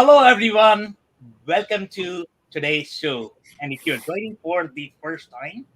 Hello, everyone. Welcome to today's show. And if you're joining for the first time,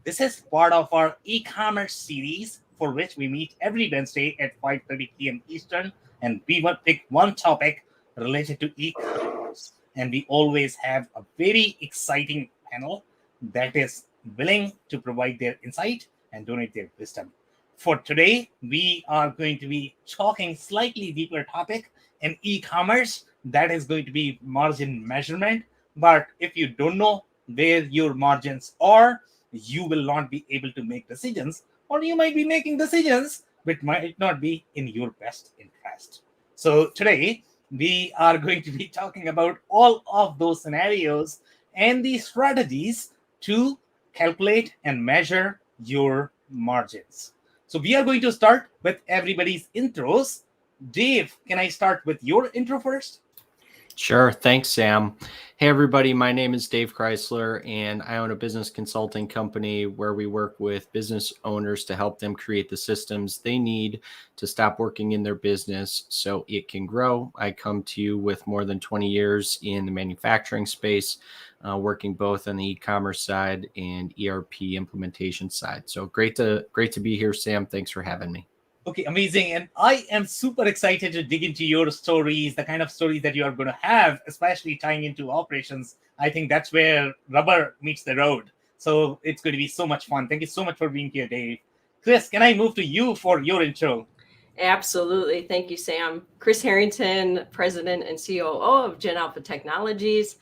this is part of our e-commerce series for which we meet every Wednesday at 5:30 p.m. Eastern, and we will pick one topic related to e-commerce. And we always have a very exciting panel that is willing to provide their insight and donate their wisdom. For today, we are going to be talking slightly deeper topic in e-commerce that is going to be margin measurement. But if you don't know where your margins are, you will not be able to make decisions, or you might be making decisions which might not be in your best interest. So today we are going to be talking about all of those scenarios and the strategies to calculate and measure your margins. So we are going to start with everybody's intros. Dave, can I start with your intro first? Sure. Thanks, Sam. Hey, everybody. My name is Dave Crysler, and I own a business consulting company where we work with business owners to help them create the systems they need to stop working in their business so it can grow. I come to you with more than 20 years in the manufacturing space, working both on the e-commerce side and ERP implementation side. So great to be here, Sam. Thanks for having me. Okay, amazing. And I am super excited to dig into your stories, the kind of stories that you are going to have, especially tying into operations. I think that's where rubber meets the road. So it's going to be so much fun. Thank you so much for being here, Dave. Chris, can I move to you for your intro? Absolutely. Thank you, Sam. Chris Harrington, President and COO of Gen Alpha Technologies.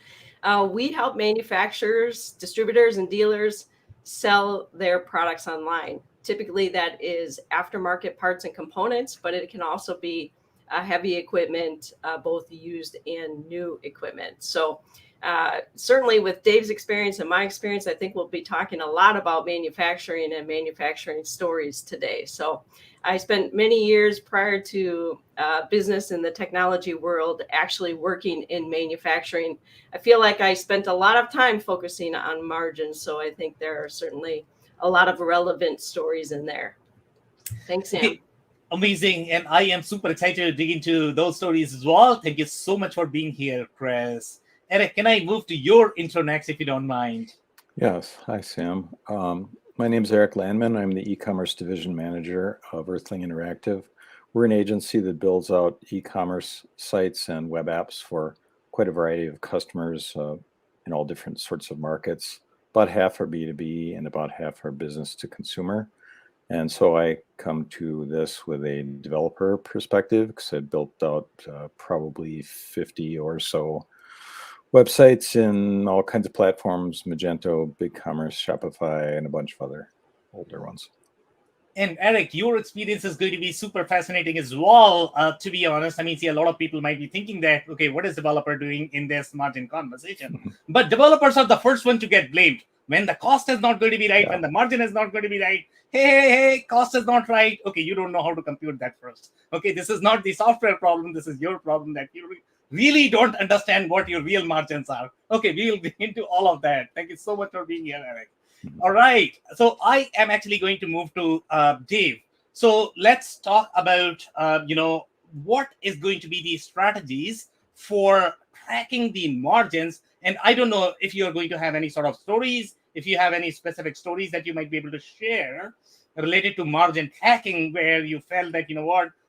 We help manufacturers, distributors, and dealers sell their products online. Typically, that is aftermarket parts and components, but it can also be heavy equipment, both used and new equipment. So certainly with Dave's experience and my experience, I think we'll be talking a lot about manufacturing and manufacturing stories today. So I spent many years prior to business in the technology world actually working in manufacturing. I feel like I spent a lot of time focusing on margins. So I think there are certainly a lot of relevant stories in there. Thanks, Sam. Okay, amazing. And I am super excited to dig into those stories as well. Thank you so much for being here, Chris. Eric, can I move to your intro next, if you don't mind? Yes. Hi, Sam. My name is Eric Landmann. I'm the e-commerce division manager of Earthling Interactive. We're an agency that builds out e-commerce sites and web apps for quite a variety of customers in all different sorts of markets. About half are B2B and about half are business to consumer. And so I come to this with a developer perspective because I built out probably 50 or so websites in all kinds of platforms, Magento, BigCommerce, Shopify, and a bunch of other older ones. And Eric, your experience is going to be super fascinating as well, to be honest. I mean, see, a lot of people might be thinking that, okay, what is developer doing in this margin conversation? But developers are the first one to get blamed. When the cost is not going to be right, when the margin is not going to be right, hey, cost is not right. Okay, you don't know how to compute that first. Okay, this is not the software problem. This is your problem that you really don't understand what your real margins are. Okay, we will get into all of that. Thank you so much for being here, Eric. All right. So I am actually going to move to Dave. So let's talk about, what is going to be the strategies for tracking the margins. And I don't know if you're going to have any sort of stories, if you have any specific stories that you might be able to share related to margin tracking where you felt that,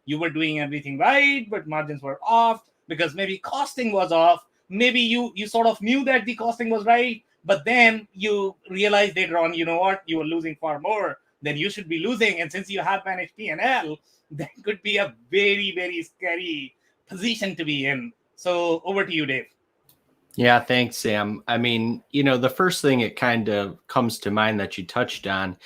you were doing everything right, but margins were off because maybe costing was off. Maybe you sort of knew that the costing was right, but then you realize later on, you were losing far more than you should be losing. And since you have managed P&L, that could be a very, very scary position to be in. So over to you, Dave. Yeah, thanks, Sam. I mean, the first thing it kind of comes to mind that you touched on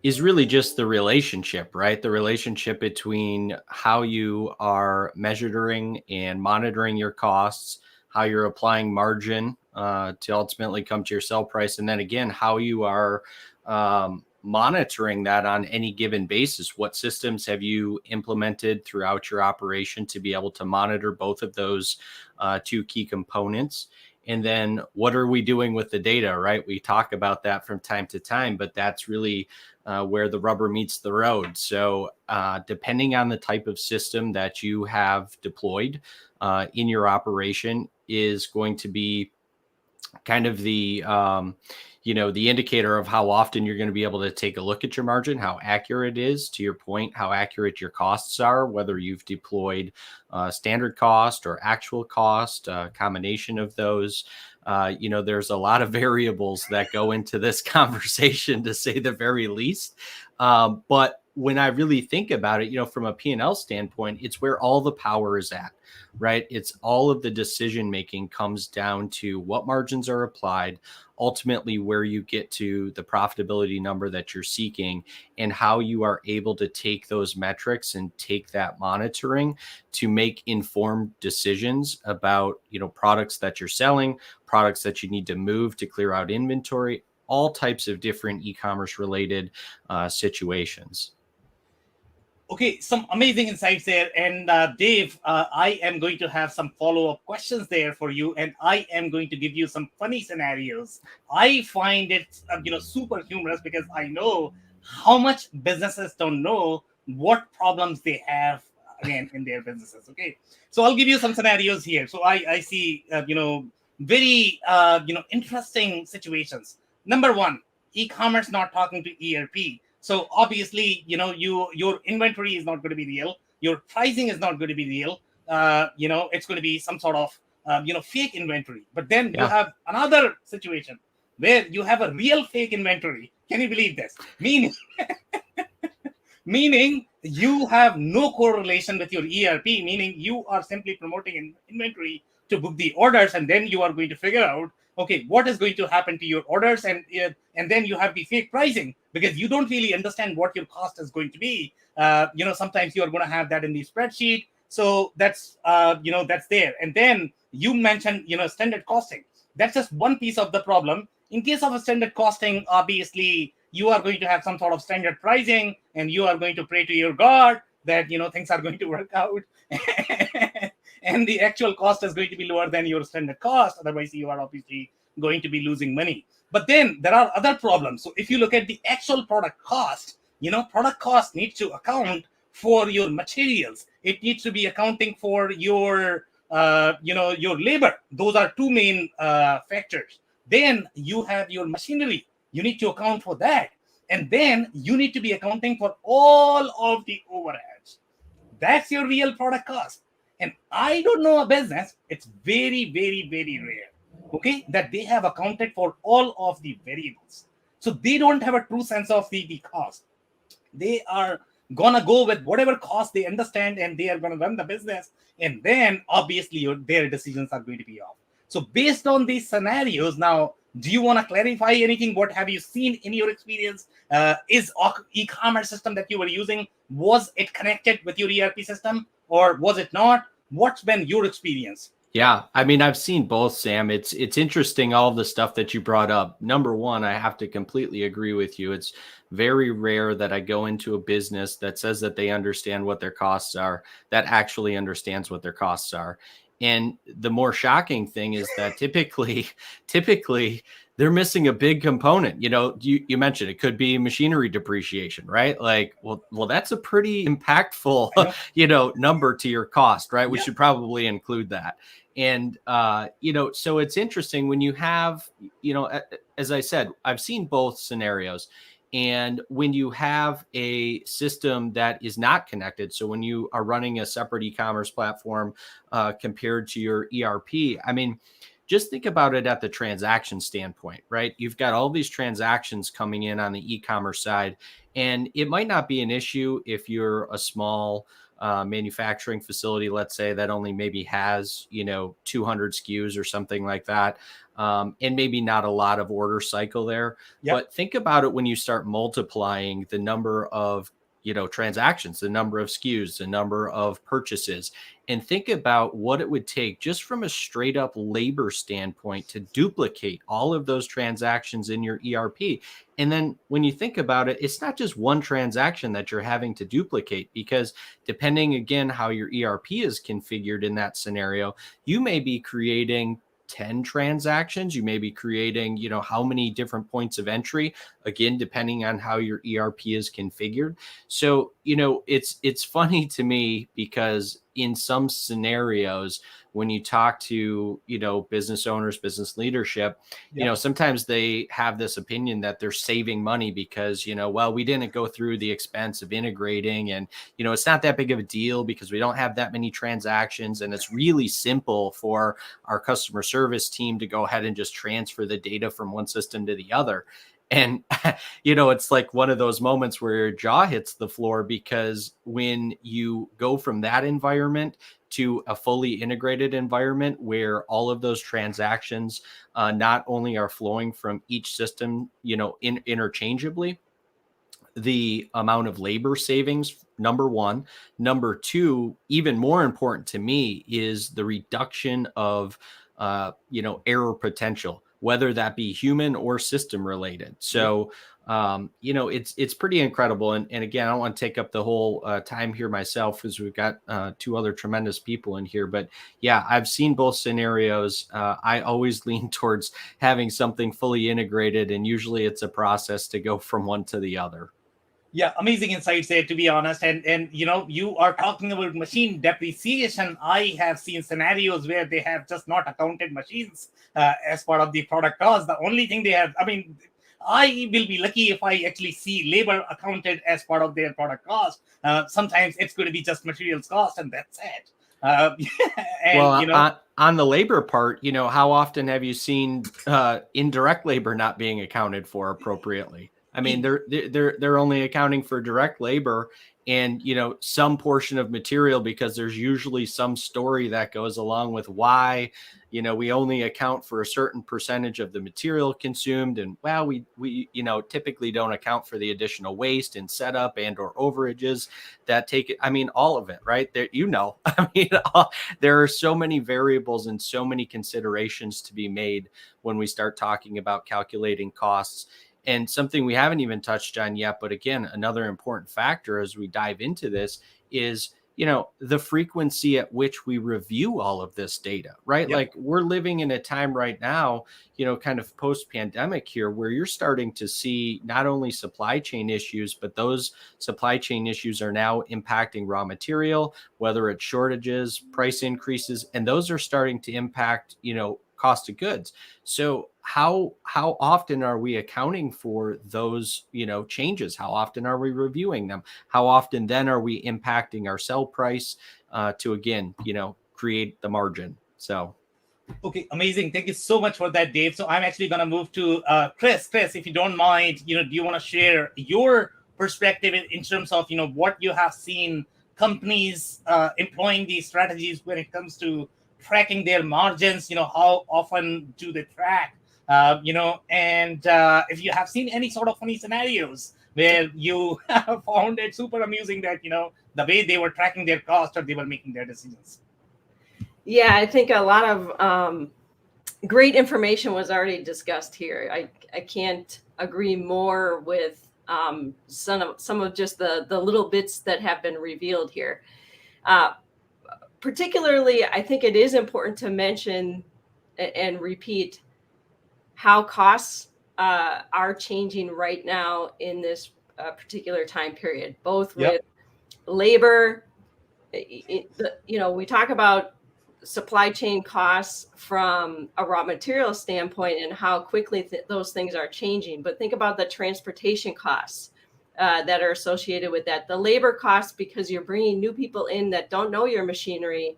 is really just the relationship, right? The relationship between how you are measuring and monitoring your costs, how you're applying margin to ultimately come to your sell price. And then again, how you are monitoring that on any given basis. What systems have you implemented throughout your operation to be able to monitor both of those two key components? And then what are we doing with the data, right? We talk about that from time to time, but that's really where the rubber meets the road. So depending on the type of system that you have deployed in your operation is going to be kind of the the indicator of how often you're going to be able to take a look at your margin, how accurate it is, to your point, how accurate your costs are, whether you've deployed standard cost or actual cost, a combination of those. There's a lot of variables that go into this conversation, to say the very least. But when I really think about it, from a P&L standpoint, it's where all the power is at, right? It's all of the decision making comes down to what margins are applied, ultimately where you get to the profitability number that you're seeking, and how you are able to take those metrics and take that monitoring to make informed decisions about, products that you're selling, products that you need to move to clear out inventory, all types of different e-commerce related situations. Okay, some amazing insights there. And Dave, I am going to have some follow-up questions there for you, and I am going to give you some funny scenarios. I find it, super humorous, because I know how much businesses don't know what problems they have, again, in their businesses. Okay, so I'll give you some scenarios here. So I see, very, interesting situations. Number one, e-commerce not talking to ERP. So obviously, your inventory is not going to be real. Your pricing is not going to be real. It's going to be some sort of, fake inventory. But then you have another situation where you have a real fake inventory. Can you believe this? Meaning you have no correlation with your ERP, meaning you are simply promoting an inventory to book the orders, and then you are going to figure out, okay, what is going to happen to your orders, and then you have the fake pricing, because you don't really understand what your cost is going to be. Sometimes you are going to have that in the spreadsheet. So that's there. And then you mentioned, standard costing. That's just one piece of the problem. In case of a standard costing, obviously you are going to have some sort of standard pricing, and you are going to pray to your God that things are going to work out. And the actual cost is going to be lower than your standard cost. Otherwise, you are obviously going to be losing money. But then there are other problems. So if you look at the actual product cost, product cost needs to account for your materials. It needs to be accounting for your, your labor. Those are two main factors. Then you have your machinery. You need to account for that. And then you need to be accounting for all of the overheads. That's your real product cost. And I don't know a business, it's very, very, very rare, okay, that they have accounted for all of the variables. So they don't have a true sense of the cost. They are going to go with whatever cost they understand, and they are going to run the business. And then obviously their decisions are going to be off. So based on these scenarios, now, do you want to clarify anything? What have you seen in your experience? Is e-commerce system that you were using, was it connected with your ERP system, or was it not? What's been your experience? Yeah, I mean, I've seen both, Sam. It's interesting, all the stuff that you brought up. Number one, I have to completely agree with you. It's very rare that I go into a business that says that they understand what their costs are, that actually understands what their costs are. And the more shocking thing is that typically they're missing a big component. You mentioned it could be machinery depreciation, right? Like, well, that's a pretty impactful, number to your cost, right? We should probably include that. And, so it's interesting when you have, as I said, I've seen both scenarios. And when you have a system that is not connected, so when you are running a separate e-commerce platform compared to your ERP, I mean, just think about it at the transaction standpoint, right? You've got all these transactions coming in on the e-commerce side, and it might not be an issue if you're a small manufacturing facility, let's say, that only maybe has, 200 SKUs or something like that. And maybe not a lot of order cycle there. Yep. But think about it when you start multiplying the number of, transactions, the number of SKUs, the number of purchases, and think about what it would take just from a straight up labor standpoint to duplicate all of those transactions in your ERP. And then when you think about it, it's not just one transaction that you're having to duplicate, because depending, again, how your ERP is configured in that scenario, you may be creating 10 transactions. You may be creating, how many different points of entry, again, depending on how your ERP is configured. So, it's funny to me because in some scenarios, when you talk to, business owners, business leadership, sometimes they have this opinion that they're saving money because, well, we didn't go through the expense of integrating, and, it's not that big of a deal because we don't have that many transactions. And it's really simple for our customer service team to go ahead and just transfer the data from one system to the other. And, it's like one of those moments where your jaw hits the floor, because when you go from that environment to a fully integrated environment where all of those transactions not only are flowing from each system, interchangeably, the amount of labor savings, number one. Number two, even more important to me, is the reduction of, error potential, whether that be human or system related. So, it's pretty incredible. And again, I don't want to take up the whole time here myself, because we've got two other tremendous people in here. But yeah, I've seen both scenarios. I always lean towards having something fully integrated, and usually it's a process to go from one to the other. Yeah, amazing insights there, to be honest. And you are talking about machine depreciation. I have seen scenarios where they have just not accounted machines as part of the product cost. The only thing they have, I will be lucky if I actually see labor accounted as part of their product cost. Sometimes it's going to be just materials cost, and that's it. On the labor part, how often have you seen indirect labor not being accounted for appropriately? They're only accounting for direct labor and, some portion of material, because there's usually some story that goes along with why, we only account for a certain percentage of the material consumed. And well, we typically don't account for the additional waste and setup and or overages that take it. All of it, right there, there are so many variables and so many considerations to be made when we start talking about calculating costs. And something we haven't even touched on yet, but again, another important factor as we dive into this is, the frequency at which we review all of this data, right? Yep. Like, we're living in a time right now, kind of post-pandemic here, where you're starting to see not only supply chain issues, but those supply chain issues are now impacting raw material, whether it's shortages, price increases, and those are starting to impact, cost of goods. So how often are we accounting for those, changes? How often are we reviewing them? How often then are we impacting our sell price to, again, create the margin? So. Okay, amazing. Thank you so much for that, Dave. So I'm actually going to move to Chris. Chris, if you don't mind, do you want to share your perspective in terms of, what you have seen companies employing these strategies when it comes to tracking their margins? How often do they track? And if you have seen any sort of funny scenarios where you have found it super amusing that, the way they were tracking their cost or they were making their decisions. Yeah, I think a lot of great information was already discussed here. I can't agree more with some of just the little bits that have been revealed here. Particularly, I think it is important to mention and repeat how costs are changing right now in this particular time period, both with labor. We talk about supply chain costs from a raw material standpoint and how quickly those things are changing. But think about the transportation costs that are associated with that. The labor costs, because you're bringing new people in that don't know your machinery,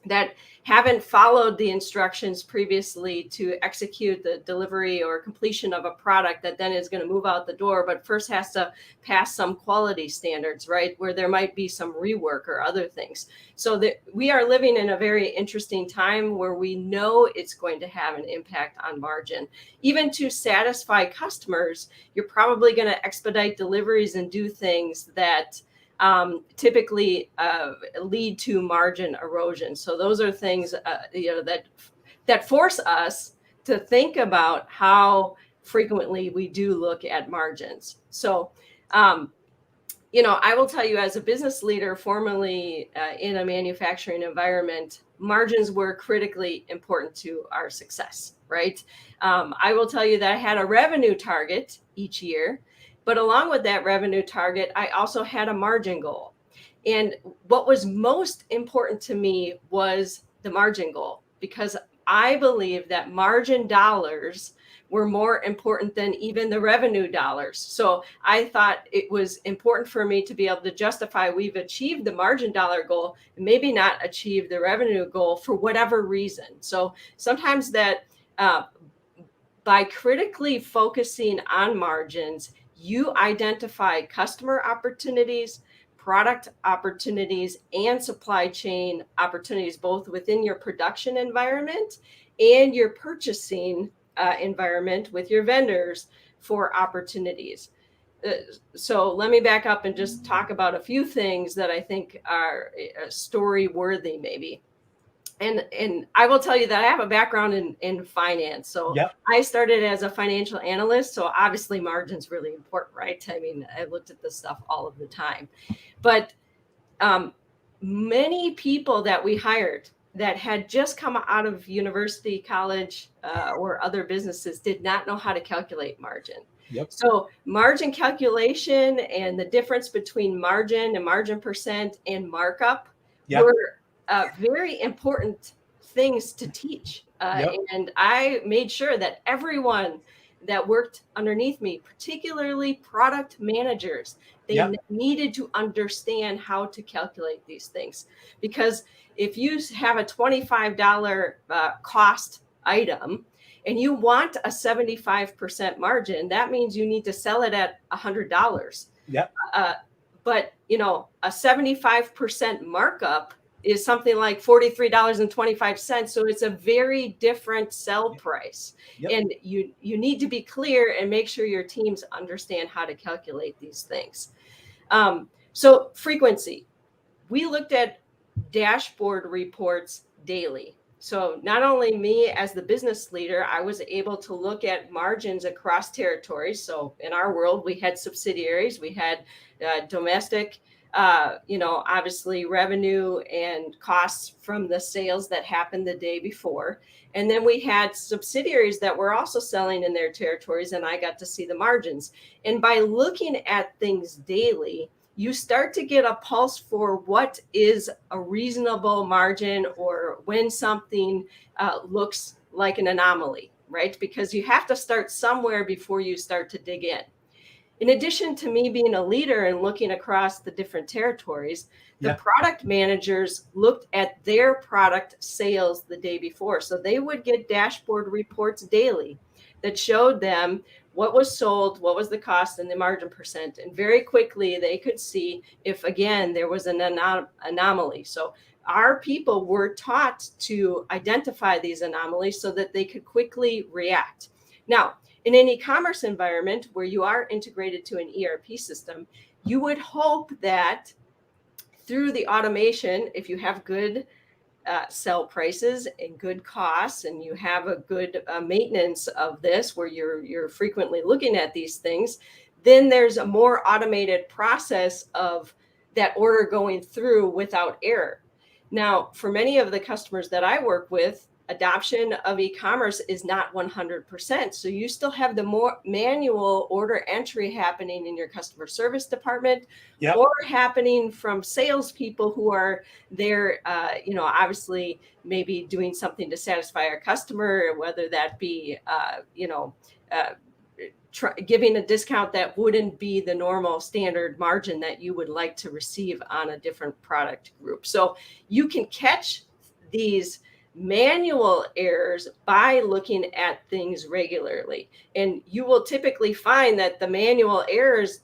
that haven't followed the instructions previously to execute the delivery or completion of a product that then is going to move out the door, but first has to pass some quality standards, right? Where there might be some rework or other things. So that we are living in a very interesting time where we know it's going to have an impact on margin. Even to satisfy customers, you're probably going to expedite deliveries and do things that typically lead to margin erosion. So those are things that force us to think about how frequently we do look at margins. So I will tell you, as a business leader, formerly in a manufacturing environment, margins were critically important to our success, right? I will tell you that I had a revenue target each year, but along with that revenue target, I also had a margin goal. And what was most important to me was the margin goal, because I believe that margin dollars were more important than even the revenue dollars. So I thought it was important for me to be able to justify we've achieved the margin dollar goal, and maybe not achieve the revenue goal for whatever reason. So sometimes that by critically focusing on margins, you identify customer opportunities, product opportunities, and supply chain opportunities, both within your production environment and your purchasing environment with your vendors for opportunities. So let me back up and just talk about a few things that I think are story worthy, maybe. And I will tell you that I have a background in finance. So Yep. I started as a financial analyst. So obviously margin's really important, right? I mean, I looked at this stuff all of the time. But many people that we hired that had just come out of university, college, or other businesses did not know how to calculate margin. Yep. So margin calculation and the difference between margin and margin percent and markup Yep. were very important things to teach. Yep. And I made sure that everyone that worked underneath me, particularly product managers, they Yep. needed to understand how to calculate these things. Because if you have a $25 cost item and you want a 75% margin, that means you need to sell it at $100. Yep. But a 75% markup is something like $43.25. So it's a very different sell price. Yep. And you need to be clear and make sure your teams understand how to calculate these things. So frequency. We looked at dashboard reports daily. So not only me as the business leader, I was able to look at margins across territories. So in our world, we had subsidiaries, we had domestic, obviously revenue and costs from the sales that happened the day before. And then we had subsidiaries that were also selling in their territories, and I got to see the margins. And by looking at things daily, you start to get a pulse for what is a reasonable margin or when something looks like an anomaly, right? Because you have to start somewhere before you start to dig in. In addition to me being a leader and looking across the different territories, the product managers looked at their product sales the day before. So they would get dashboard reports daily that showed them what was sold, what was the cost, and the margin percent. And very quickly, they could see if, again, there was an anomaly. So our people were taught to identify these anomalies so that they could quickly react. Now, in an e-commerce environment where you are integrated to an ERP system, you would hope that through the automation, if you have good sell prices and good costs, and you have a good maintenance of this where you're frequently looking at these things, then there's a more automated process of that order going through without error. Now, for many of the customers that I work with, adoption of e-commerce is not 100%. So you still have the more manual order entry happening in your customer service department, or happening from salespeople who are there, obviously maybe doing something to satisfy our customer, whether that be, giving a discount that wouldn't be the normal standard margin that you would like to receive on a different product group. So you can catch these manual errors by looking at things regularly. And you will typically find that the manual errors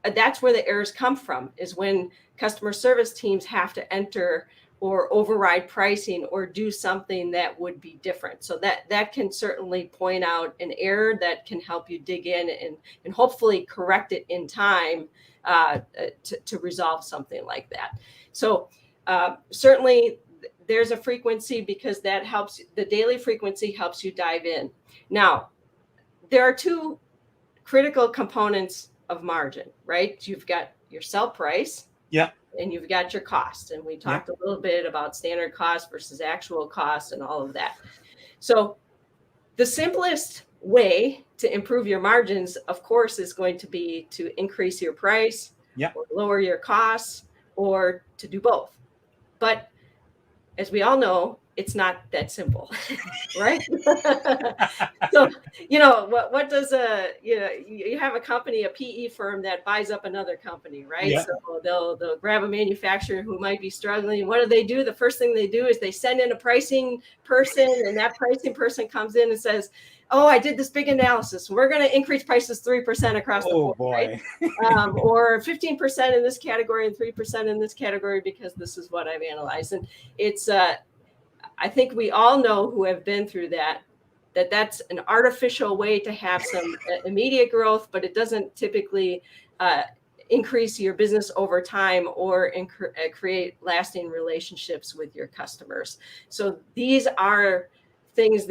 that's where the errors come from, is when customer service teams have to enter or override pricing or do something that would be different. So that can certainly point out an error that can help you dig in and hopefully correct it in time to resolve something like that. So certainly there's a frequency, because that helps. The daily frequency helps you dive in. Now, there are two critical components of margin, right? You've got your sell price. Yeah. And you've got your cost. And we talked a little bit about standard cost versus actual cost and all of that. So the simplest way to improve your margins, of course, is going to be to increase your price, or lower your costs, or to do both. But as we all know, it's not that simple, right? So, what does you have a company, a PE firm that buys up another company, right? Yeah. So they'll grab a manufacturer who might be struggling. What do? The first thing they do is they send in a pricing person, and that pricing person comes in and says, "Oh, I did this big analysis. We're going to increase prices 3% across the board, right? Or 15% in this category and 3% in this category because this is what I've analyzed." And it's I think we all know who have been through that's an artificial way to have some immediate growth, but it doesn't typically increase your business over time or create lasting relationships with your customers. So these are things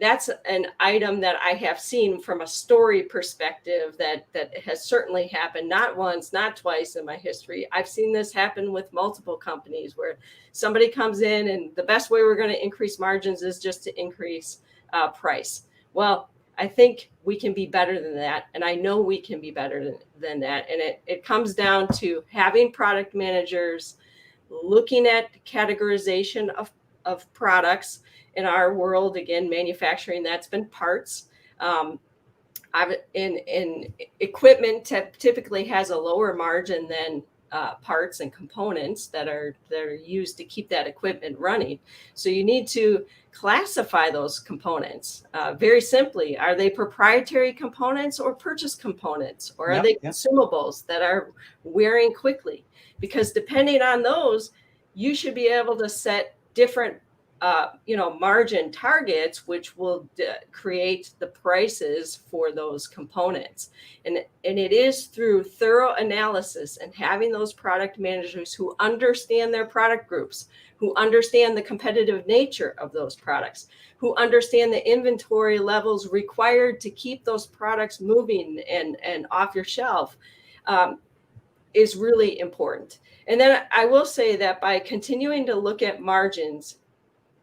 that's an item that I have seen from a story perspective that has certainly happened, not once, not twice in my history. I've seen this happen with multiple companies where somebody comes in and the best way we're going to increase margins is just to increase price. Well, I think we can be better than that. And I know we can be better than that. And it comes down to having product managers looking at categorization of products. In our world, again, manufacturing, that's been parts. In equipment typically has a lower margin than parts and components that are used to keep that equipment running. So you need to classify those components very simply. Are they proprietary components or purchase components, or are they consumables that are wearing quickly? Because depending on those, you should be able to set different margin targets, which will create the prices for those components. And it is through thorough analysis and having those product managers who understand their product groups, who understand the competitive nature of those products, who understand the inventory levels required to keep those products moving and off your shelf, is really important. And then I will say that by continuing to look at margins,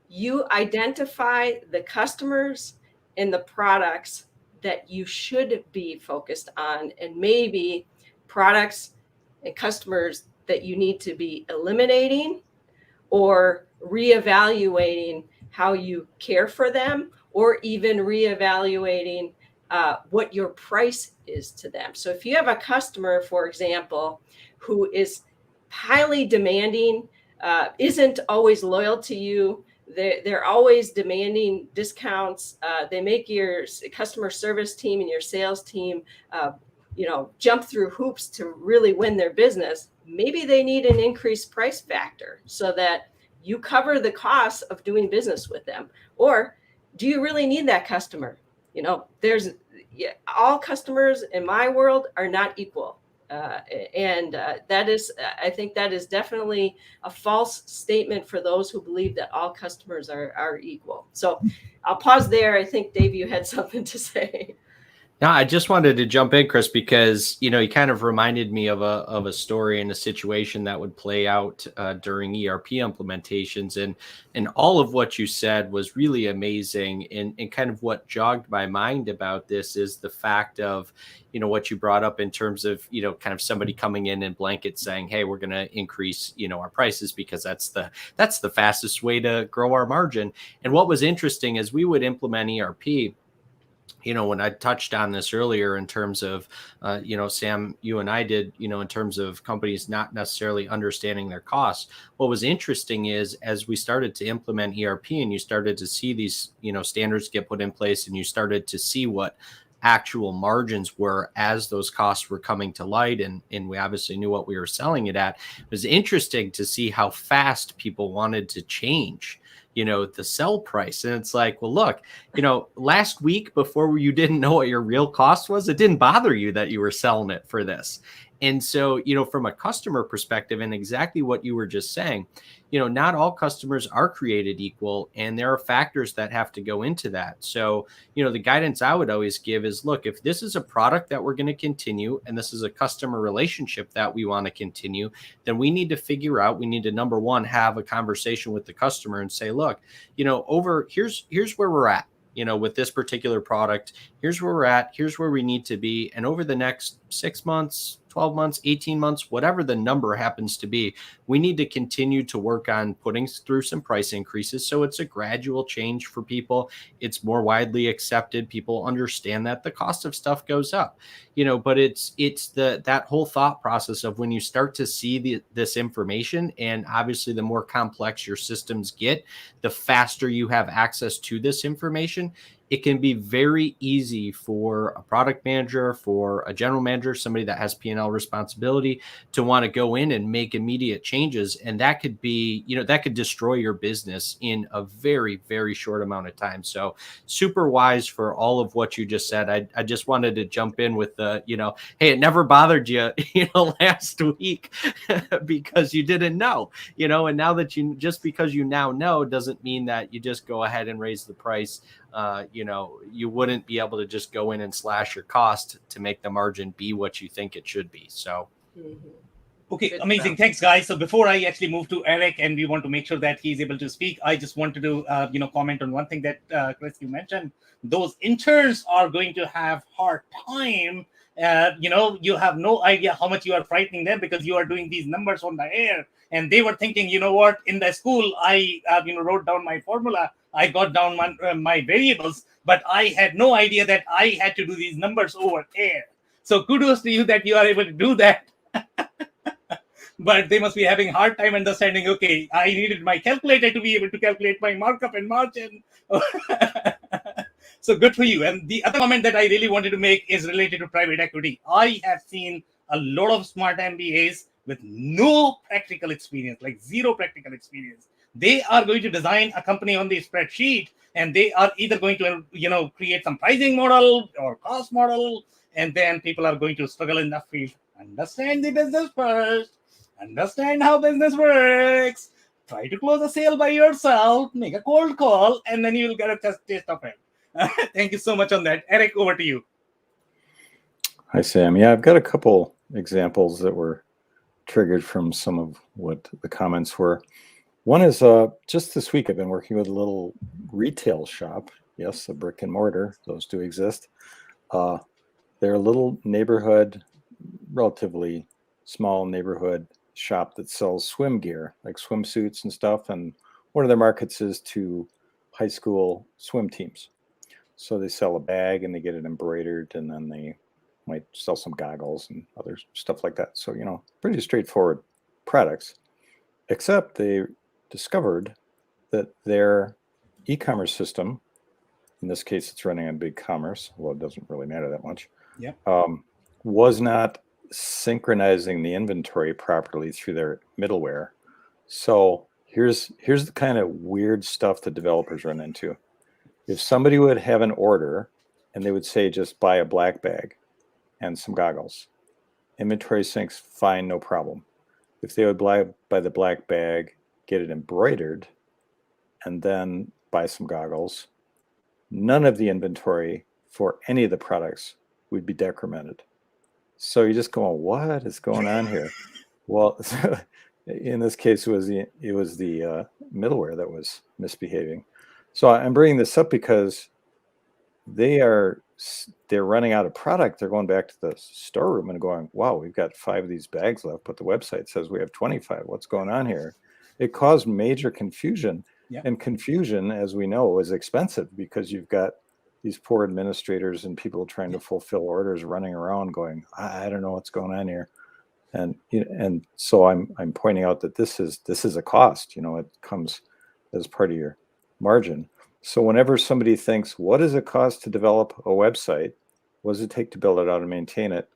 you identify the customers and the products that you should be focused on, and maybe products and customers that you need to be eliminating or reevaluating how you care for them, or even reevaluating what your price is to them. So if you have a customer, for example, who is highly demanding, isn't always loyal to you, they're always demanding discounts. They make your customer service team and your sales team, jump through hoops to really win their business. Maybe they need an increased price factor so that you cover the costs of doing business with them. Or do you really need that customer? All customers in my world are not equal. I think that is definitely a false statement for those who believe that all customers are equal. So I'll pause there. I think, Dave, you had something to say. No, I just wanted to jump in, Chris, because, you kind of reminded me of a story and a situation that would play out during ERP implementations. And all of what you said was really amazing. And kind of what jogged my mind about this is the fact of, what you brought up in terms of, kind of somebody coming in and blanket saying, hey, we're going to increase, our prices because that's the fastest way to grow our margin. And what was interesting is we would implement ERP. When I touched on this earlier in terms of, Sam, you and I did, in terms of companies not necessarily understanding their costs. What was interesting is as we started to implement ERP and you started to see these, standards get put in place and you started to see what actual margins were as those costs were coming to light. And we obviously knew what we were selling it at. It was interesting to see how fast people wanted to change the sell price. And it's like, well, look, last week before you didn't know what your real cost was, it didn't bother you that you were selling it for this. And so, from a customer perspective, and exactly what you were just saying, not all customers are created equal, and there are factors that have to go into that. So, the guidance I would always give is, look, if this is a product that we're going to continue, and this is a customer relationship that we want to continue, then we need to figure out, we need to, number one, have a conversation with the customer and say, look, here's where we're at. With this particular product, here's where we're at, here's where we need to be. And over the next 6 months, 12 months, 18 months, whatever the number happens to be, we need to continue to work on putting through some price increases. So it's a gradual change for people. It's more widely accepted. People understand that the cost of stuff goes up, but it's that whole thought process of when you start to see this information, and obviously the more complex your systems get, the faster you have access to this information. It can be very easy for a product manager, for a general manager, somebody that has P&L responsibility, to want to go in and make immediate changes. And that could be, that could destroy your business in a very, very short amount of time. So super wise for all of what you just said. I just wanted to jump in with the, hey, it never bothered you, last week because you didn't know, and now that just because you now know doesn't mean that you just go ahead and raise the price. You wouldn't be able to just go in and slash your cost to make the margin be what you think it should be. So, okay, good, amazing. Thanks, guys. So before I actually move to Eric, and we want to make sure that he's able to speak, I just wanted to, comment on one thing that, Chris, you mentioned. Those interns are going to have hard time. You have no idea how much you are frightening them because you are doing these numbers on the air. And they were thinking, what, in the school, I, wrote down my formula. I got down my variables, but I had no idea that I had to do these numbers over air. So kudos to you that you are able to do that. But they must be having a hard time understanding, okay, I needed my calculator to be able to calculate my markup and margin. So good for you. And the other comment that I really wanted to make is related to private equity. I have seen a lot of smart MBAs with no practical experience, like zero practical experience. They are going to design a company on the spreadsheet, and they are either going to, create some pricing model or cost model, and then people are going to struggle in that field. Understand the business first. Understand how business works. Try to close a sale by yourself. Make a cold call, and then you will get a taste of it. Thank you so much on that. Eric, over to you. Hi, Sam. Yeah, I've got a couple examples that were triggered from some of what the comments were. One is just this week, I've been working with a little retail shop. Yes, a brick and mortar. Those do exist. They're a little neighborhood, relatively small neighborhood shop that sells swim gear, like swimsuits and stuff. And one of their markets is to high school swim teams. So they sell a bag and they get it embroidered, and then they might sell some goggles and other stuff like that. So, pretty straightforward products, except they discovered that their e-commerce system, in this case, it's running on BigCommerce, well, it doesn't really matter that much, was not synchronizing the inventory properly through their middleware. So here's the kind of weird stuff that developers run into. If somebody would have an order and they would say, just buy a black bag and some goggles, inventory syncs fine, no problem. If they would buy the black bag, get it embroidered, and then buy some goggles, none of the inventory for any of the products would be decremented. So you're just going, what is going on here? Well, in this case, it was the middleware that was misbehaving. So I'm bringing this up because they're running out of product. They're going back to the storeroom and going, wow, we've got 5 of these bags left, but the website says we have 25. What's going on here? It caused major confusion. Yeah. And confusion, as we know, is expensive because you've got these poor administrators and people trying to fulfill orders running around going, I don't know what's going on here. And so I'm pointing out that this is a cost. It comes as part of your margin. So whenever somebody thinks, what does it cost to develop a website? What does it take to build it out and maintain it?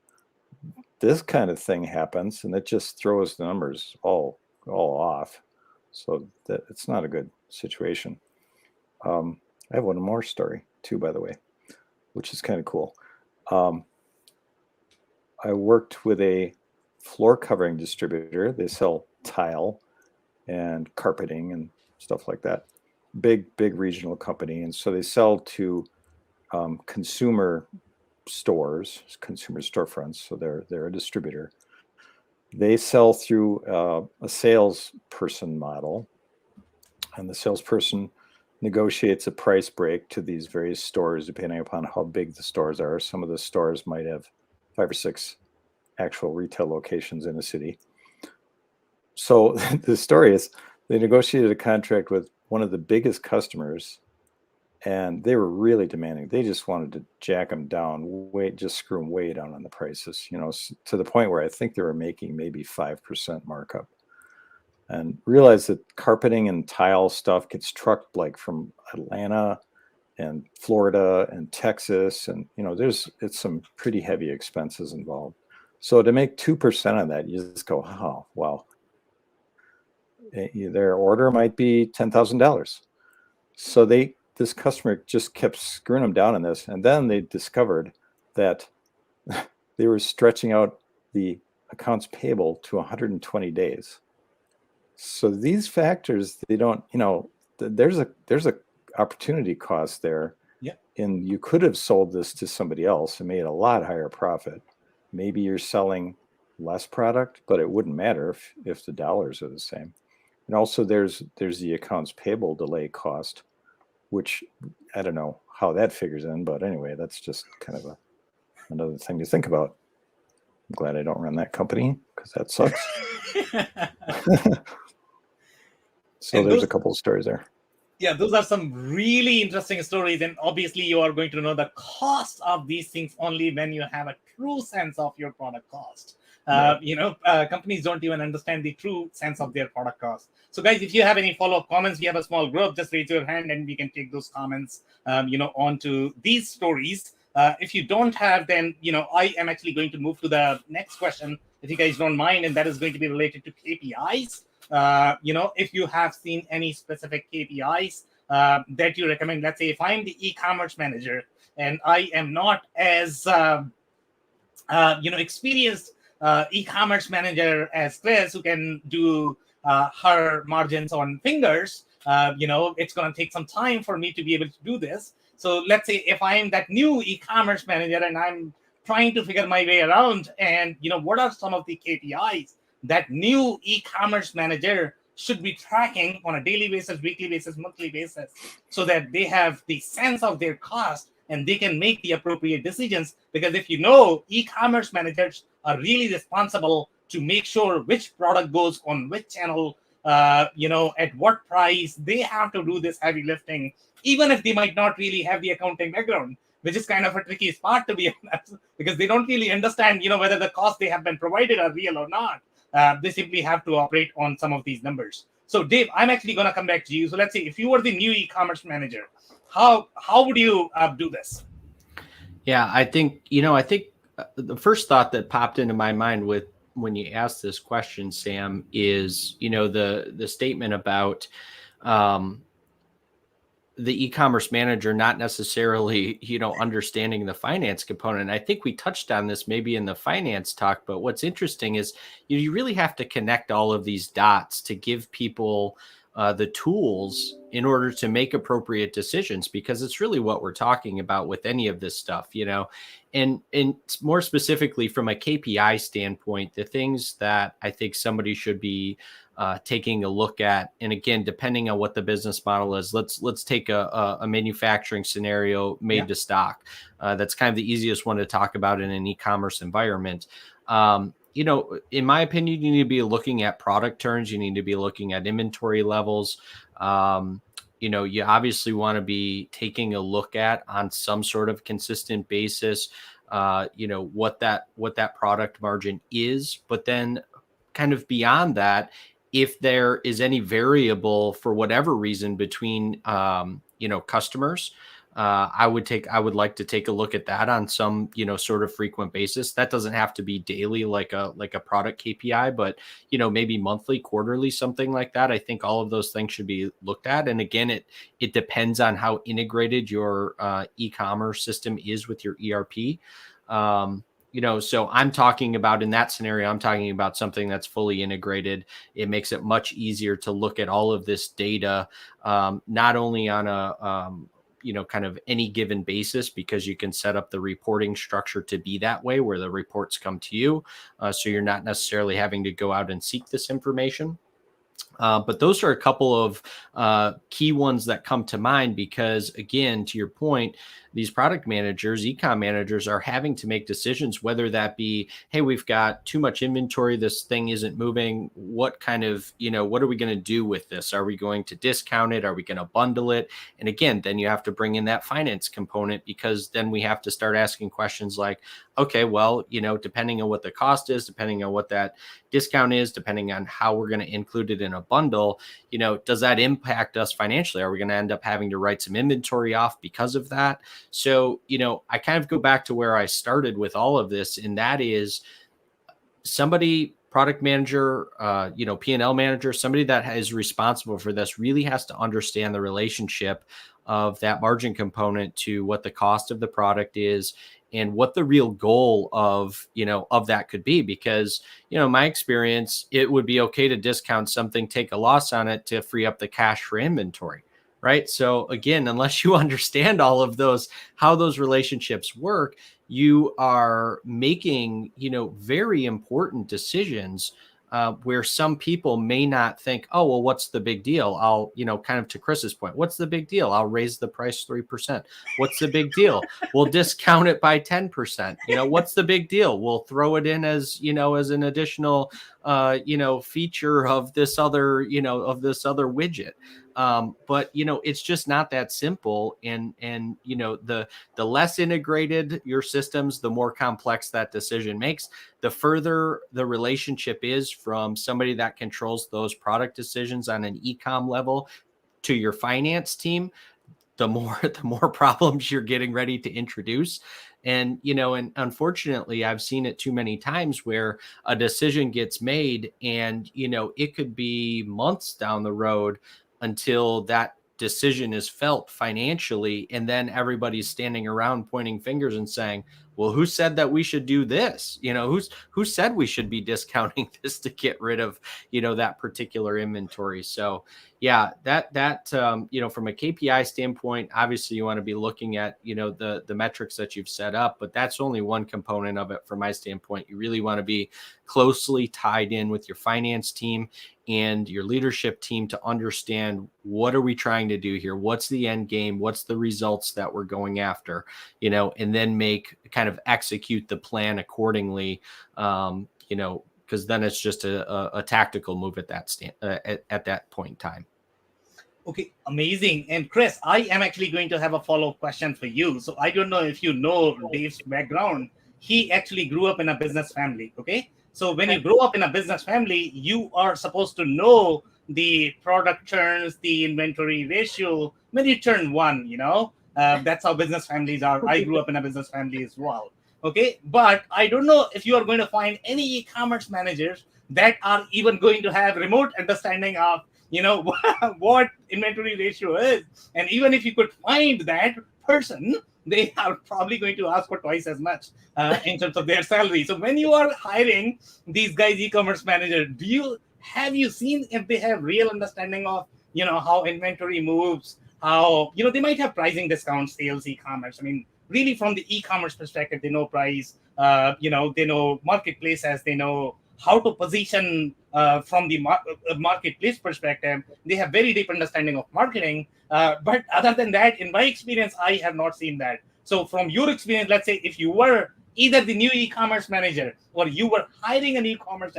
This kind of thing happens, and it just throws the numbers all off. So that it's not a good situation. I have one more story too, by the way, which is kind of cool. I worked with a floor covering distributor. They sell tile and carpeting and stuff like that. Big regional company. And so they sell to consumer stores, consumer storefronts. So they're a distributor. They sell through a salesperson model, and the salesperson negotiates a price break to these various stores depending upon how big the stores are. Some of the stores might have 5 or 6 actual retail locations in a city. So the story is they negotiated a contract with one of the biggest customers, and they were really demanding. They just wanted to jack them down, just screw them way down on the prices, to the point where I think they were making maybe 5% markup. And realize that carpeting and tile stuff gets trucked like from Atlanta and Florida and Texas, and it's some pretty heavy expenses involved. So to make 2% on that, you just go, oh wow. Their order might be $10,000. So this customer just kept screwing them down on this. And then they discovered that they were stretching out the accounts payable to 120 days. So these factors, they don't, there's a opportunity cost there. Yeah. And you could have sold this to somebody else and made a lot higher profit. Maybe you're selling less product, but it wouldn't matter if the dollars are the same. And also there's the accounts payable delay cost, which I don't know how that figures in, but anyway, that's just kind of another thing to think about. I'm glad I don't run that company because that sucks. So there's a couple of stories there. Yeah, those are some really interesting stories. And obviously you are going to know the cost of these things only when you have a true sense of your product cost. Companies don't even understand the true sense of their product cost. So guys, if you have any follow-up comments, we have a small group, just raise your hand and we can take those comments, onto these stories. If you don't have, then, I am actually going to move to the next question, if you guys don't mind, and that is going to be related to KPIs. If you have seen any specific KPIs that you recommend. Let's say if I'm the e-commerce manager and I am not as, experienced e-commerce manager as Chris, who can do her margins on fingers, it's going to take some time for me to be able to do this. So let's say if I'm that new e-commerce manager and I'm trying to figure my way around, and what are some of the KPIs that new e-commerce manager should be tracking on a daily basis, weekly basis, monthly basis, so that they have the sense of their cost and they can make the appropriate decisions. Because if e-commerce managers are really responsible to make sure which product goes on which channel, at what price. They have to do this heavy lifting, even if they might not really have the accounting background, which is kind of a tricky spot, to be honest, because they don't really understand, whether the costs they have been provided are real or not. They simply have to operate on some of these numbers. So Dave, I'm actually going to come back to you. So let's say if you were the new e-commerce manager, how would you do this? Yeah, I think the first thought that popped into my mind when you asked this question, Sam, is, the statement about the e-commerce manager not necessarily, understanding the finance component. I think we touched on this maybe in the finance talk, but what's interesting is you really have to connect all of these dots to give people the tools in order to make appropriate decisions, because it's really what we're talking about with any of this stuff, and more specifically from a KPI standpoint, the things that I think somebody should be taking a look at. And again, depending on what the business model is, let's take a manufacturing scenario made to stock. That's kind of the easiest one to talk about in an e-commerce environment. In my opinion, you need to be looking at product turns. You need to be looking at inventory levels. You obviously want to be taking a look at on some sort of consistent basis, what that product margin is, but then kind of beyond that, if there is any variable for whatever reason between, customers, I would like to take a look at that on some, sort of frequent basis. That doesn't have to be daily, like a product KPI, but, maybe monthly, quarterly, something like that. I think all of those things should be looked at. And again, it depends on how integrated your e-commerce system is with your ERP. so I'm talking about, in that scenario, I'm talking about something that's fully integrated. It makes it much easier to look at all of this data, not only on a, kind of any given basis, because you can set up the reporting structure to be that way, where the reports come to you. So you're not necessarily having to go out and seek this information. But those are a couple of key ones that come to mind, because, again, to your point, these product managers, e-com managers, are having to make decisions, whether that be, hey, we've got too much inventory, this thing isn't moving. What kind of, what are we going to do with this? Are we going to discount it? Are we going to bundle it? And again, then you have to bring in that finance component, because then we have to start asking questions like, okay, well, depending on what the cost is, depending on what that discount is, depending on how we're going to include it in a bundle, does that impact us financially? Are we going to end up having to write some inventory off because of that? So, I kind of go back to where I started with all of this, and that is somebody, product manager, P&L manager, somebody that is responsible for this really has to understand the relationship of that margin component to what the cost of the product is, and what the real goal of that could be. Because, my experience, it would be okay to discount something, take a loss on it to free up the cash for inventory, right? So again, unless you understand all of those, how those relationships work, you are making, very important decisions where some people may not think, oh, well, what's the big deal? I'll, kind of to Chris's point, what's the big deal? I'll raise the price 3%. What's the big deal? We'll discount it by 10%. What's the big deal? We'll throw it in as, as an additional, feature of this other, widget. But it's just not that simple. And the less integrated your systems, the more complex that decision makes. The further the relationship is from somebody that controls those product decisions on an e-com level to your finance team, the more problems you're getting ready to introduce. And, and unfortunately, I've seen it too many times where a decision gets made and, it could be months down the road until that decision is felt financially. And then everybody's standing around pointing fingers and saying, well, who said that we should do this? Who said we should be discounting this to get rid of, that particular inventory? So yeah, that from a KPI standpoint, obviously you want to be looking at, the metrics that you've set up, but that's only one component of it. From my standpoint, you really want to be closely tied in with your finance team and your leadership team to understand, what are we trying to do here? What's the end game? What's the results that we're going after? And then kind of execute the plan accordingly. Because then it's just a tactical move at that point in time. Okay, amazing. And Chris, I am actually going to have a follow-up question for you. So I don't know if you know Dave's background. He actually grew up in a business family. Okay. So when you grow up in a business family, you are supposed to know the product turns, the inventory ratio when you turn one, that's how business families are. I grew up in a business family as well. Okay. But I don't know if you are going to find any e-commerce managers that are even going to have remote understanding of, what inventory ratio is. And even if you could find that person, they are probably going to ask for twice as much in terms of their salary. So when you are hiring these guys, e-commerce managers, have you seen if they have real understanding of, how inventory moves, how, they might have pricing discounts, sales, e-commerce. I mean, really from the e-commerce perspective, they know price, they know marketplaces, they know how to position from the marketplace perspective. They have very deep understanding of marketing. But other than that, in my experience, I have not seen that. So from your experience, let's say if you were either the new e-commerce manager or you were hiring an e-commerce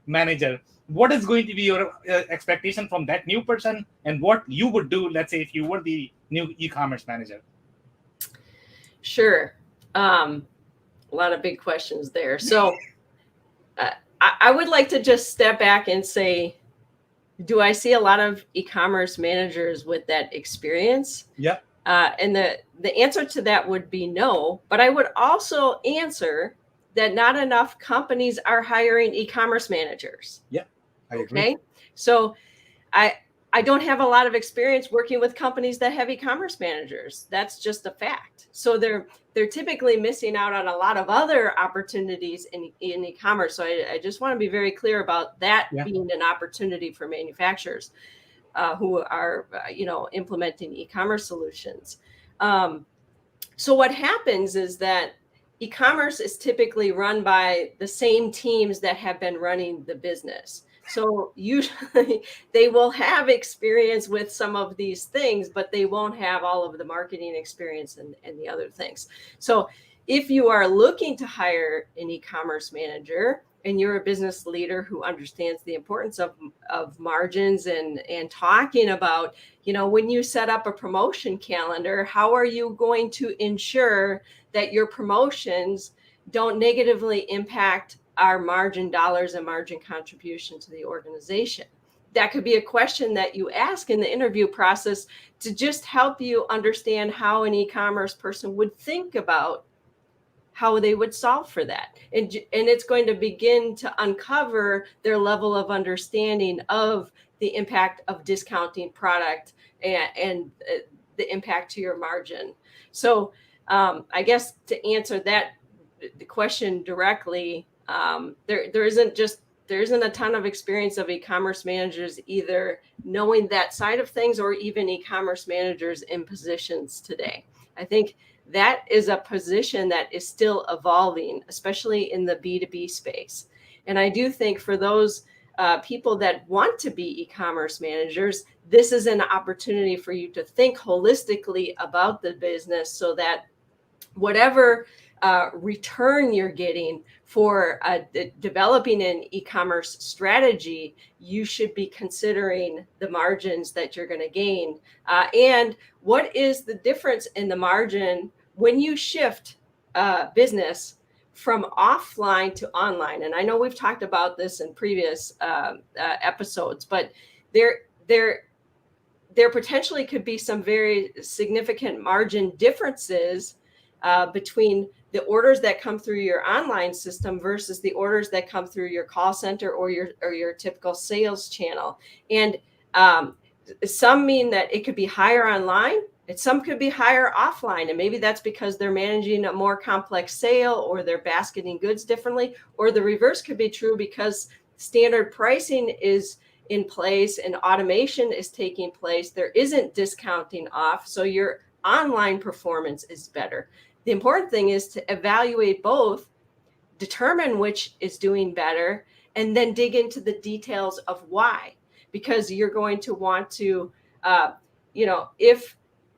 manager, what is going to be your expectation from that new person, and what you would do, let's say, if you were the new e-commerce manager? Sure. A lot of big questions there. So I would like to just step back and say, do I see a lot of e-commerce managers with that experience? Yeah. And the answer to that would be no. But I would also answer that not enough companies are hiring e-commerce managers. Yeah, I agree. Okay. So I don't have a lot of experience working with companies that have e-commerce managers. That's just a fact. So they're typically missing out on a lot of other opportunities in e-commerce. So I just want to be very clear about that being an opportunity for manufacturers who are implementing e-commerce solutions. So what happens is that e-commerce is typically run by the same teams that have been running the business. So usually they will have experience with some of these things, but they won't have all of the marketing experience and the other things. So if you are looking to hire an e-commerce manager and you're a business leader who understands the importance of margins and talking about, when you set up a promotion calendar, how are you going to ensure that your promotions don't negatively impact our margin dollars and margin contribution to the organization? That could be a question that you ask in the interview process to just help you understand how an e-commerce person would think about how they would solve for that. And it's going to begin to uncover their level of understanding of the impact of discounting product and the impact to your margin. So I guess to answer the question directly, there isn't a ton of experience of e-commerce managers either knowing that side of things or even e-commerce managers in positions today. I think that is a position that is still evolving, especially in the B2B space. And I do think for those people that want to be e-commerce managers, this is an opportunity for you to think holistically about the business so that whatever return you're getting for developing an e-commerce strategy, you should be considering the margins that you're going to gain. And what is the difference in the margin when you shift business from offline to online? And I know we've talked about this in previous episodes, but there potentially could be some very significant margin differences between the orders that come through your online system versus the orders that come through your call center or your typical sales channel. And some mean that it could be higher online and some could be higher offline. And maybe that's because they're managing a more complex sale or they're basketing goods differently, or the reverse could be true because standard pricing is in place and automation is taking place. There isn't discounting off, so your online performance is better. The important thing is to evaluate both, determine which is doing better, and then dig into the details of why. Because you're going to want to, if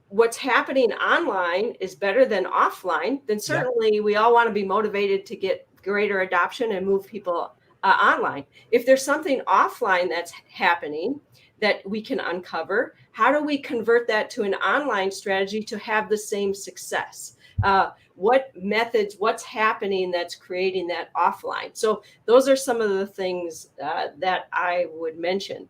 what's happening online is better than offline, then certainly we all want to be motivated to get greater adoption and move people online. If there's something offline that's happening that we can uncover, how do we convert that to an online strategy to have the same success? What methods, what's happening that's creating that offline? So those are some of the things that I would mention.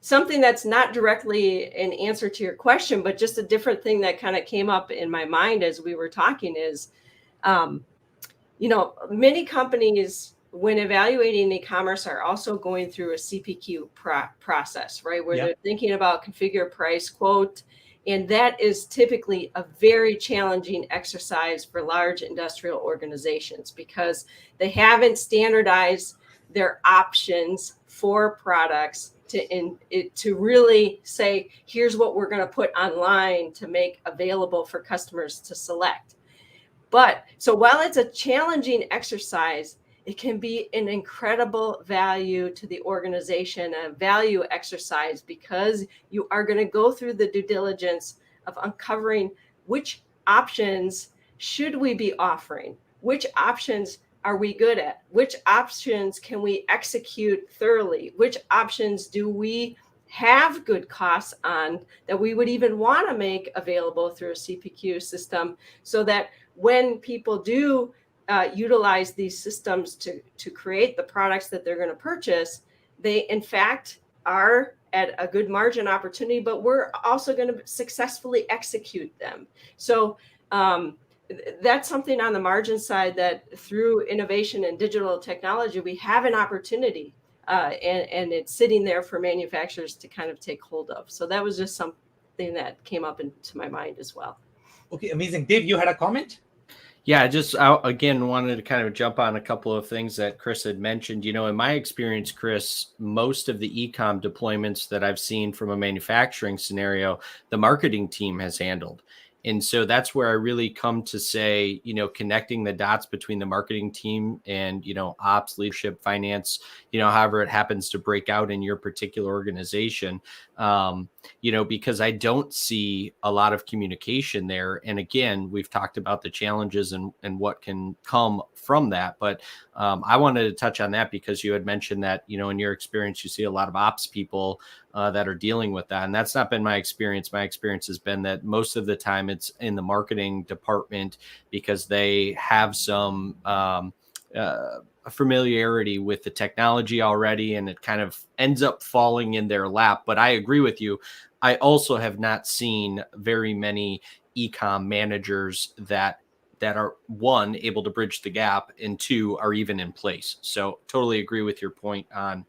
Something that's not directly an answer to your question, but just a different thing that kind of came up in my mind as we were talking is, many companies, when evaluating e-commerce, are also going through a CPQ process, right? Where they're thinking about configure, price, quote. And that is typically a very challenging exercise for large industrial organizations because they haven't standardized their options for products to really say, here's what we're going to put online to make available for customers to select. But so while it's a challenging exercise, it can be an incredible value to the organization, a value exercise, because you are going to go through the due diligence of uncovering which options should we be offering, which options are we good at, which options can we execute thoroughly, which options do we have good costs on that we would even want to make available through a CPQ system, so that when people do utilize these systems to create the products that they're going to purchase, they in fact are at a good margin opportunity, but we're also going to successfully execute them. So that's something on the margin side that through innovation and digital technology, we have an opportunity and it's sitting there for manufacturers to kind of take hold of. So that was just something that came up into my mind as well. Okay, amazing. Dave, you had a comment? Yeah, I again wanted to kind of jump on a couple of things that Chris had mentioned. In my experience, Chris, most of the e-com deployments that I've seen from a manufacturing scenario, the marketing team has handled. And so that's where I really come to say, connecting the dots between the marketing team and, ops, leadership, finance, however it happens to break out in your particular organization, because I don't see a lot of communication there. And again, we've talked about the challenges and what can come from that. But I wanted to touch on that because you had mentioned that, in your experience, you see a lot of ops people that are dealing with that. And that's not been my experience. My experience has been that most of the time it's in the marketing department because they have some familiarity with the technology already, and it kind of ends up falling in their lap. But I agree with you. I also have not seen very many e-com managers that are, one, able to bridge the gap, and two, are even in place. So totally agree with your point on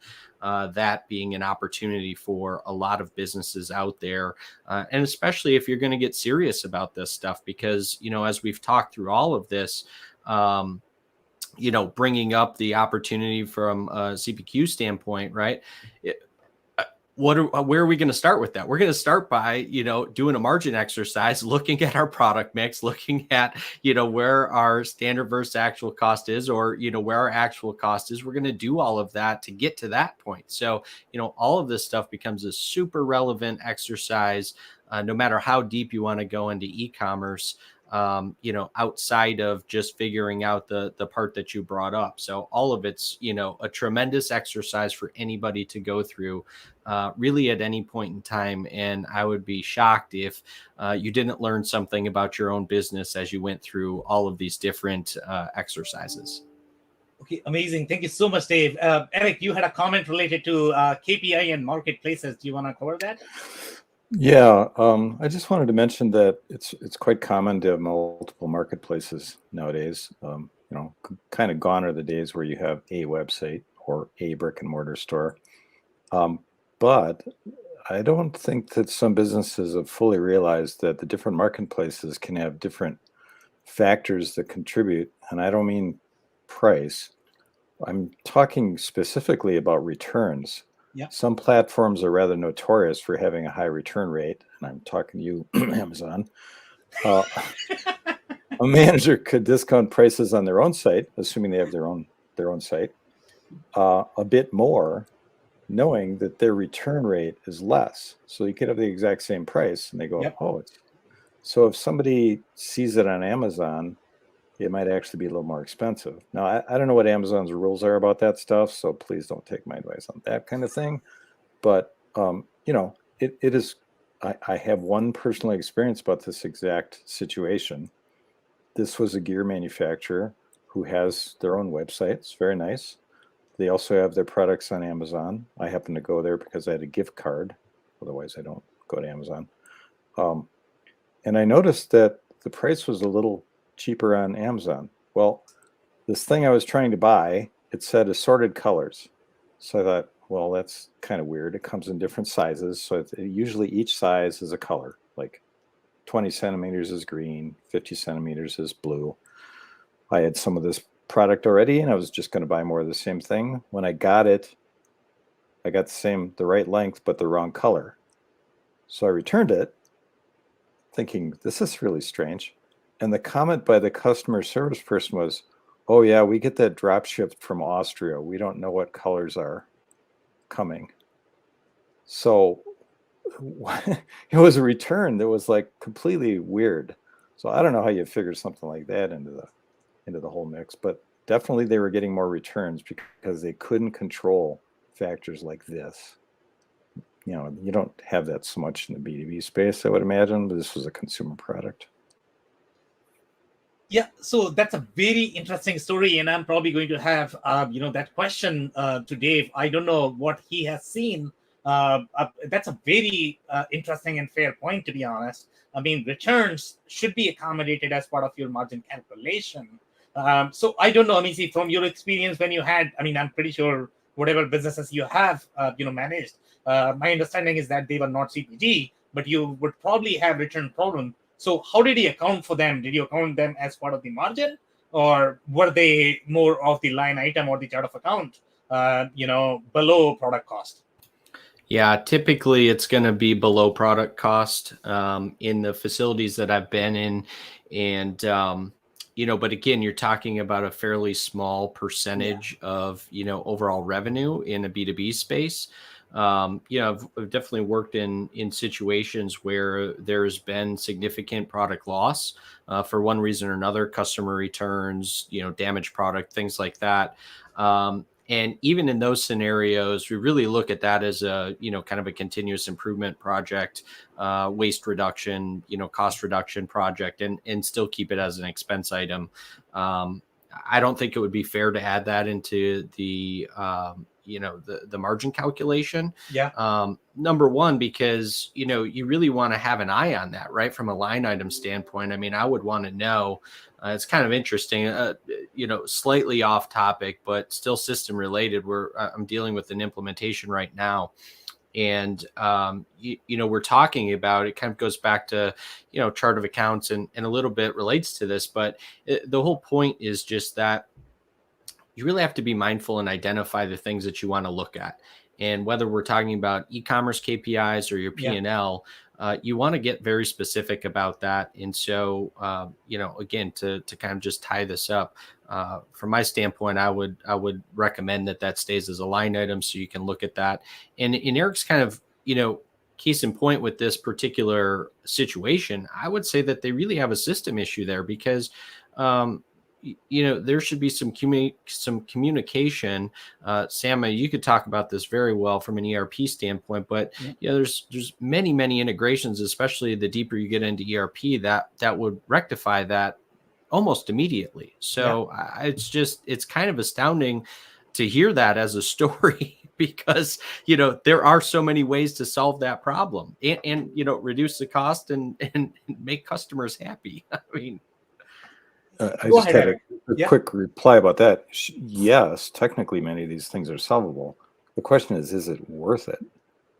that being an opportunity for a lot of businesses out there. And especially if you're going to get serious about this stuff, because, as we've talked through all of this, bringing up the opportunity from a CPQ standpoint, right? Where are we going to start with that? We're going to start by, doing a margin exercise, looking at our product mix, looking at, where our standard versus actual cost is, or, where our actual cost is. We're going to do all of that to get to that point. So, all of this stuff becomes a super relevant exercise, no matter how deep you want to go into e-commerce, outside of just figuring out the part that you brought up. So all of it's, a tremendous exercise for anybody to go through, really at any point in time. And I would be shocked if you didn't learn something about your own business as you went through all of these different exercises. Okay, amazing. Thank you so much, Dave. Eric, you had a comment related to KPI and marketplaces. Do you want to cover that? Yeah, I just wanted to mention that it's quite common to have multiple marketplaces nowadays. Kind of gone are the days where you have a website or a brick and mortar store. But I don't think that some businesses have fully realized that the different marketplaces can have different factors that contribute. And I don't mean price. I'm talking specifically about returns. Yeah. Some platforms are rather notorious for having a high return rate, and I'm talking to you, Amazon. A manager could discount prices on their own site, assuming they have their own site, a bit more, knowing that their return rate is less. So you could have the exact same price, and they go, Yep. oh, so if somebody sees it on Amazon, it might actually be a little more expensive. Now, I don't know what Amazon's rules are about that stuff, so please don't take my advice on that kind of thing. But, it is, I have one personal experience about this exact situation. This was a gear manufacturer who has their own website. It's very nice. They also have their products on Amazon. I happen to go there because I had a gift card. Otherwise, I don't go to Amazon. And I noticed that the price was a little cheaper on Amazon. Well, this thing I was trying to buy, it said assorted colors. So I thought, well, that's kind of weird. It comes in different sizes. So usually each size is a color, like 20 centimeters is green, 50 centimeters is blue. I had some of this product already, and I was just going to buy more of the same thing. When I got it, I got the right length, but the wrong color. So I returned it thinking, this is really strange. And the comment by the customer service person was, oh yeah, we get that drop shipped from Austria. We don't know what colors are coming. So it was a return that was like completely weird. So I don't know how you figure something like that into the whole mix, but definitely they were getting more returns because they couldn't control factors like this. You don't have that so much in the B2B space, I would imagine, but this was a consumer product. Yeah, so that's a very interesting story, and I'm probably going to have that question to Dave. I don't know what he has seen. That's a very interesting and fair point, to be honest. I mean, returns should be accommodated as part of your margin calculation. So I don't know. I mean, see, from your experience when you had, I'm pretty sure whatever businesses you have, managed. My understanding is that they were not CPG, but you would probably have return problem. So how did you account for them? Did you account them as part of the margin, or were they more of the line item or the chart of account, below product cost? Yeah, typically it's going to be below product cost in the facilities that I've been in. And, but again, you're talking about a fairly small percentage of, overall revenue in a B2B space. I've definitely worked in situations where there's been significant product loss for one reason or another, customer returns, damaged product, things like that. And even in those scenarios, we really look at that as a, kind of a continuous improvement project, waste reduction, cost reduction project, and still keep it as an expense item. I don't think it would be fair to add that into the, the margin calculation. Yeah. Number one, because, you really want to have an eye on that, right? From a line item standpoint. I mean, I would want to know, it's kind of interesting, slightly off topic, but still system related, where I'm dealing with an implementation right now. And, we're talking about, it kind of goes back to, chart of accounts and a little bit relates to this, but the whole point is just that you really have to be mindful and identify the things that you want to look at. And whether we're talking about e-commerce KPIs or your P&L, you want to get very specific about that. And so, again, to kind of just tie this up, from my standpoint, I would recommend that stays as a line item so you can look at that. And in Eric's kind of, case in point with this particular situation, I would say that they really have a system issue there because, there should be some communication. Sam, you could talk about this very well from an ERP standpoint, but there's many integrations, especially the deeper you get into ERP, that would rectify that almost immediately. So it's kind of astounding to hear that as a story because, there are so many ways to solve that problem and reduce the cost and make customers happy. I mean, I just had a quick reply about that. Yes, technically many of these things are solvable. The question is it worth it?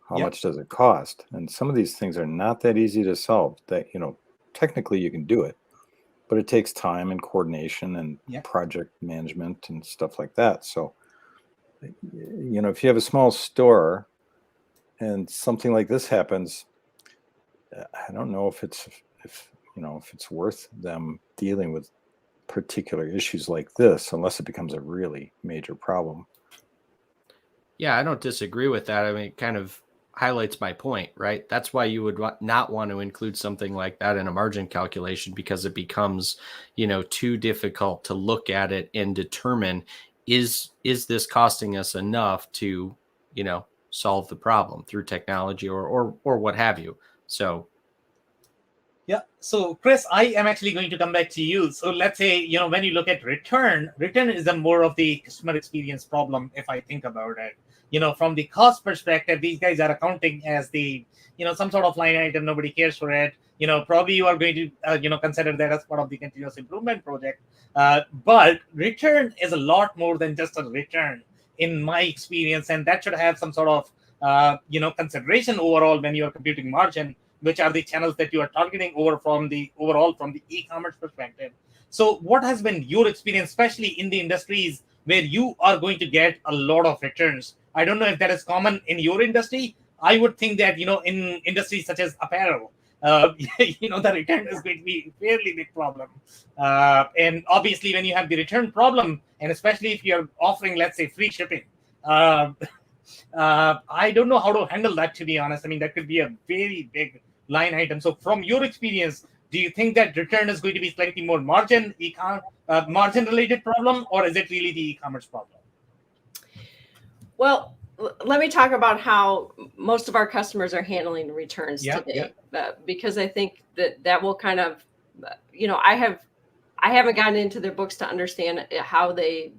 How much does it cost? And some of these things are not that easy to solve. That, technically you can do it, but it takes time and coordination and project management and stuff like that. So, if you have a small store and something like this happens, I don't know if it's worth them dealing with particular issues like this unless it becomes a really major problem. Yeah, I don't disagree with that. I mean, it kind of highlights my point, right? That's why you would not want to include something like that in a margin calculation, because it becomes, too difficult to look at it and determine, is this costing us enough to, solve the problem through technology or what have you. So yeah. So, Chris, I am actually going to come back to you. So let's say, when you look at return is a more of the customer experience problem, if I think about it. From the cost perspective, these guys are accounting as the, some sort of line item, nobody cares for it. Probably you are going to, consider that as part of the continuous improvement project. But return is a lot more than just a return, in my experience. And that should have some sort of, consideration overall when you are computing margin, which are the channels that you are targeting from the e-commerce perspective. So what has been your experience, especially in the industries where you are going to get a lot of returns? I don't know if that is common in your industry. I would think that, in industries such as apparel, the return is going to be a fairly big problem. And obviously when you have the return problem, and especially if you're offering, let's say, free shipping, I don't know how to handle that, to be honest. I mean, that could be a very big line item. So from your experience, do you think that return is going to be slightly more margin related problem, or is it really the e-commerce problem? Well, let me talk about how most of our customers are handling returns today, because I think that will kind of, I haven't gotten into their books to understand how they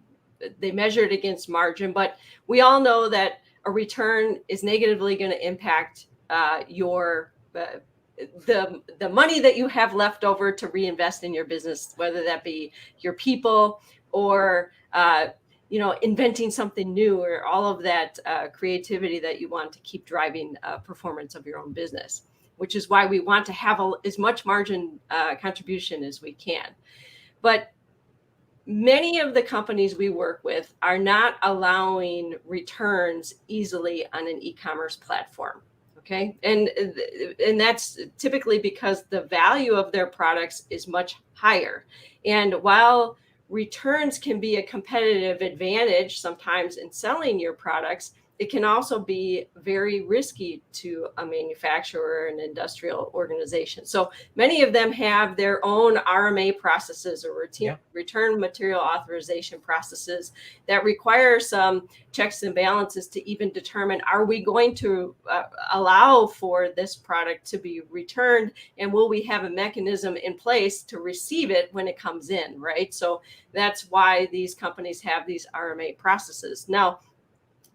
measure it against margin, but we all know that a return is negatively going to impact your the money that you have left over to reinvest in your business, whether that be your people or inventing something new or all of that creativity that you want to keep driving performance of your own business, which is why we want to have as much margin contribution as we can. But many of the companies we work with are not allowing returns easily on an e-commerce platform. Okay. And that's typically because the value of their products is much higher. And while returns can be a competitive advantage sometimes in selling your products, it can also be very risky to a manufacturer or an industrial organization. So many of them have their own RMA processes or return material authorization processes that require some checks and balances to even determine, are we going to allow for this product to be returned, and will we have a mechanism in place to receive it when it comes in, right? So that's why these companies have these RMA processes. Now,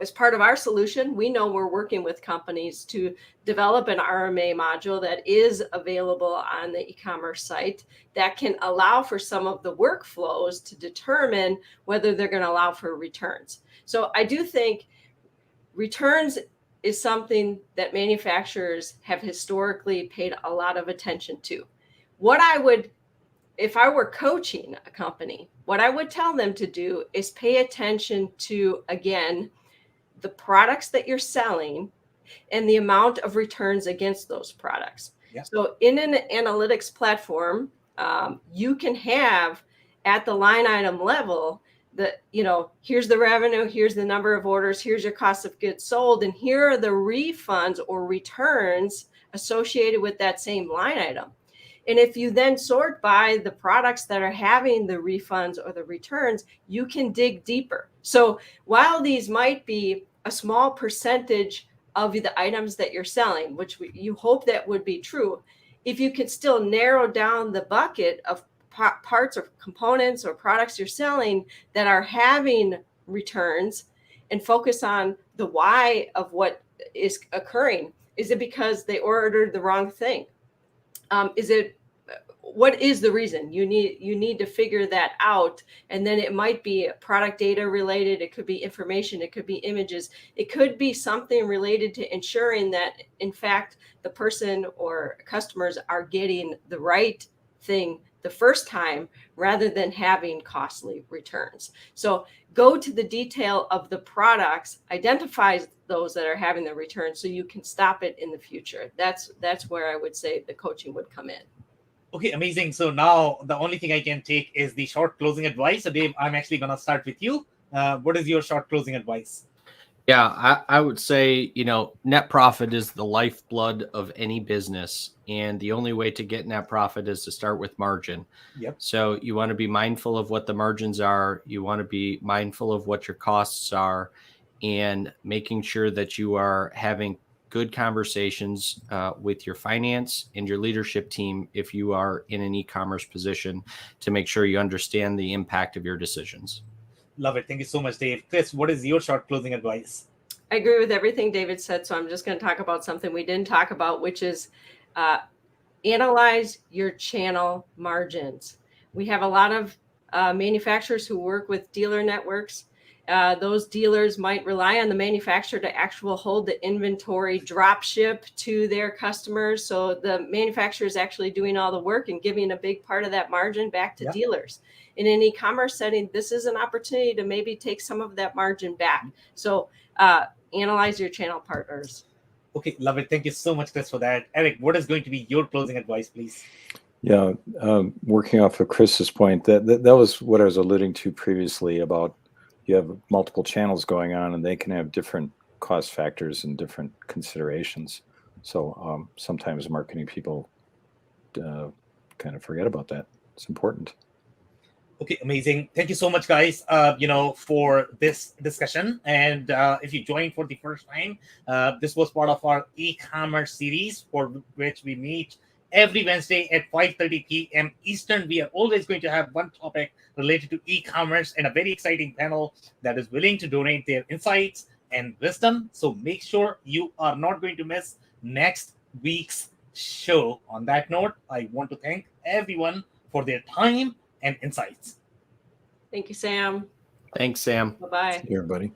as part of our solution, we know we're working with companies to develop an RMA module that is available on the e-commerce site that can allow for some of the workflows to determine whether they're going to allow for returns. So I do think returns is something that manufacturers have historically paid a lot of attention to. If I were coaching a company, what I would tell them to do is pay attention to, again, the products that you're selling and the amount of returns against those products. Yeah. So in an analytics platform, you can have at the line item level here's the revenue, here's the number of orders, here's your cost of goods sold, and here are the refunds or returns associated with that same line item. And if you then sort by the products that are having the refunds or the returns, you can dig deeper. So while these might be a small percentage of the items that you're selling, which you hope that would be true, if you could still narrow down the bucket of parts or components or products you're selling that are having returns and focus on the why of what is occurring. Is it because they ordered the wrong thing? What is the reason? You need to figure that out. And then it might be product data related. It could be information. It could be images. It could be something related to ensuring that, in fact, the person or customers are getting the right thing the first time rather than having costly returns. So go to the detail of the products, identify those that are having the return so you can stop it in the future. That's where I would say the coaching would come in. Okay, amazing. So now the only thing I can take is the short closing advice. So Dave, I'm actually going to start with you. What is your short closing advice? Yeah, I would say, net profit is the lifeblood of any business. And the only way to get net profit is to start with margin. Yep. So you want to be mindful of what the margins are. You want to be mindful of what your costs are, and making sure that you are having good conversations with your finance and your leadership team if you are in an e-commerce position, to make sure you understand the impact of your decisions. Love it. Thank you so much, Dave. Chris, what is your short closing advice? I agree with everything David said. So I'm just going to talk about something we didn't talk about, which is analyze your channel margins. We have a lot of manufacturers who work with dealer networks. Those dealers might rely on the manufacturer to actually hold the inventory, drop ship to their customers. So the manufacturer is actually doing all the work and giving a big part of that margin back to dealers. In an e-commerce setting, this is an opportunity to maybe take some of that margin back. So analyze your channel partners. Okay, love it. Thank you so much, Chris, for that. Eric, what is going to be your closing advice, please? Yeah, working off of Chris's point, that was what I was alluding to previously about you have multiple channels going on and they can have different cost factors and different considerations. So sometimes marketing people kind of forget about that. It's important. Okay, amazing. Thank you so much, guys, for this discussion. And if you joined for the first time, this was part of our e-commerce series, for which we meet every Wednesday at 5:30 p.m. Eastern. We are always going to have one topic related to e-commerce and a very exciting panel that is willing to donate their insights and wisdom. So make sure you are not going to miss next week's show. On that note, I want to thank everyone for their time and insights. Thank you, Sam. Thanks, Sam. Bye-bye. See you, everybody.